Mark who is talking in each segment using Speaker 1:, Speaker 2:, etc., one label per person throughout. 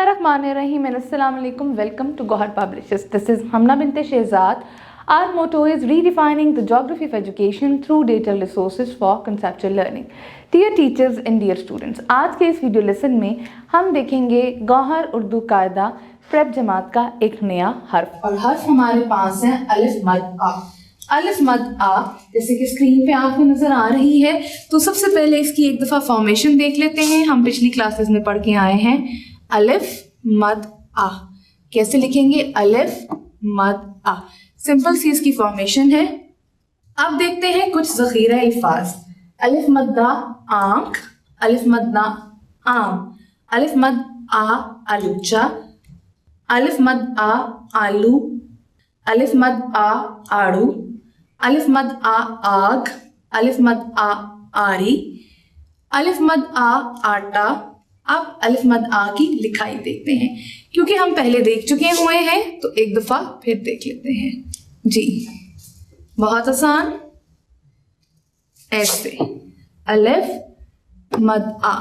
Speaker 1: Bismillahirrahmanirrahim and Assalamu alaikum. Welcome to Gohar Publishers. This is Hamna Binte Shehzad. Our motto is redefining the geography of education through data resources for conceptual learning. Dear teachers and dear students, आज के इस video lesson में हम देखेंगे गौहर उर्दू कायदा prep जमात का एक नया हर्फ। और हर्फ हमारे पास है अलिफ मद आ। अलिफ मद आ जैसे कि स्क्रीन पे आपको नजर आ रही है। तो सबसे पहले इसकी एक दफ़ा फॉर्मेशन देख लेते हैं। हम पिछली क्लासेस में पढ़ के आए हैं अलिफ मद आ। कैसे लिखेंगे? अलिफ मद आ। सिंपल सी इसकी फॉर्मेशन है। अब देखते हैं कुछ ज़ख़ीरा अल्फाज। अलिफ मद्दा आंख, अलिफ मद्दा आम, अलिफ मद आ आलूचा, अलिफ मद आ आलू, अलिफ मद आ आड़ू, अलिफ मद आ आग, अलिफ मद आ आरी, अलिफ मद आ आटा। अब अलिफ मद आ की लिखाई देखते हैं, क्योंकि हम पहले देख चुके हुए हैं तो एक दफा फिर देख लेते हैं जी। बहुत आसान, ऐसे अलिफ मद आ।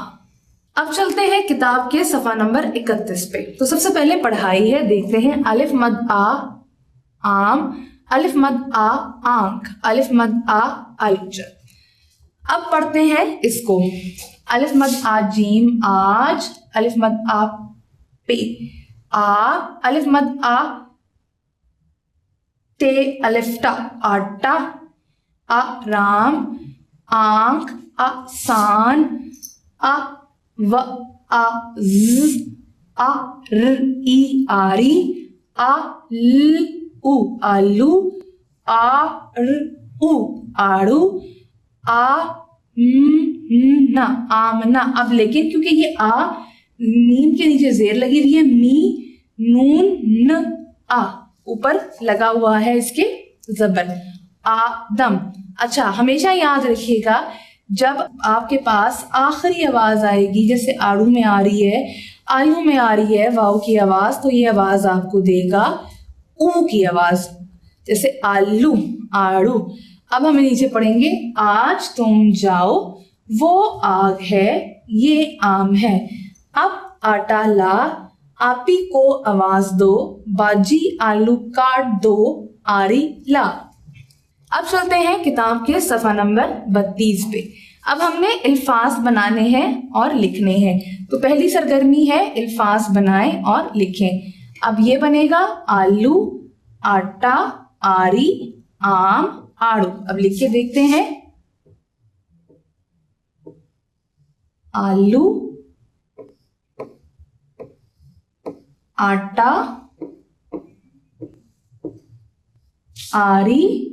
Speaker 1: अब चलते हैं किताब के सफा नंबर 31 पे। तो सबसे पहले पढ़ाई है, देखते हैं। अलिफ मद आ आम, अलिफ मद आ आंख, अलिफ मद आ आलूचा। अब पढ़ते हैं इसको। अलिफ मद आ जीम आज, अलिफ मद आ पे आ, अलिफ मद आ ते अलिफ टा आटा, आ राम आंख, आ सान, आ व आ ज, आ र ई आरी, आ ल उ आलू, आ र उ आड़ू, आ ना आमना। अब लेकिन क्योंकि ये आ नीम के नीचे जेर लगी हुई है, मी नून न आ ऊपर लगा हुआ है इसके जबर, आदम। अच्छा, हमेशा याद रखिएगा जब आपके पास आखिरी आवाज आएगी, जैसे आड़ू में आ रही है, आलू में आ रही है वाव की आवाज, तो ये आवाज आपको देगा ऊ की आवाज, जैसे आलू आड़ू। अब हम नीचे पढ़ेंगे। आज तुम जाओ, वो आग है, ये आम है। अब आटा ला, आपी को आवाज दो, बाजी आलू काट दो, आरी ला। अब चलते हैं किताब के सफा नंबर 32 पे। अब हमने अल्फाज बनाने हैं और लिखने हैं। तो पहली सरगर्मी है अल्फाज बनाएं और लिखें। अब ये बनेगा आलू, आटा, आरी, आम, आड़ू। अब लिख के देखते हैं। आलू, आटा, आरी,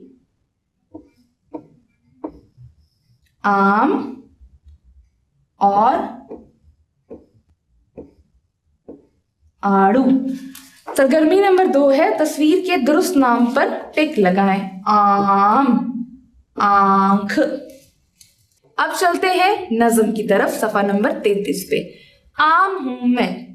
Speaker 1: आम और आड़ू। सरगर्मी नंबर 2 है तस्वीर के दुरुस्त नाम पर टिक लगाएं। आम, आंख। अब चलते हैं नज्म की तरफ, सफा नंबर 33 पे। आम हूं मैं,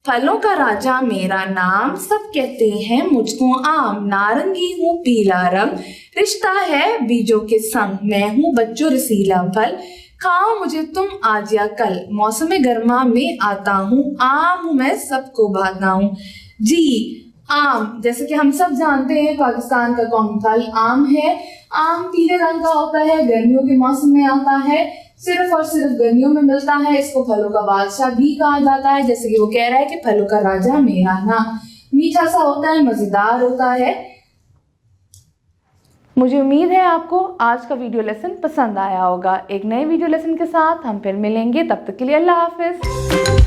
Speaker 1: फलों का राजा मेरा नाम, सब कहते हैं मुझको आम। नारंगी हूँ पीला रंग, रिश्ता है बीजों के संग। मैं हूँ बच्चों रसीला फल, खाओ मुझे तुम आज या कल। मौसम गर्मा में आता हूँ, आम हूँ मैं सबको भाता हूँ जी। आम, जैसे कि हम सब जानते हैं पाकिस्तान का कौमी फल आम है। आम पीले रंग का होता है, गर्मियों के मौसम में आता है, सिर्फ और सिर्फ गर्मियों में मिलता है। इसको फलों का बादशाह भी कहा जाता है, जैसे कि वो कह रहा है कि फलों का राजा मेरा नाम। मीठा सा होता है, मजेदार होता है। मुझे उम्मीद है आपको आज का वीडियो लेसन पसंद आया होगा। एक नए वीडियो लेसन के साथ हम फिर मिलेंगे, तब तक के लिए अल्लाह हाफिज।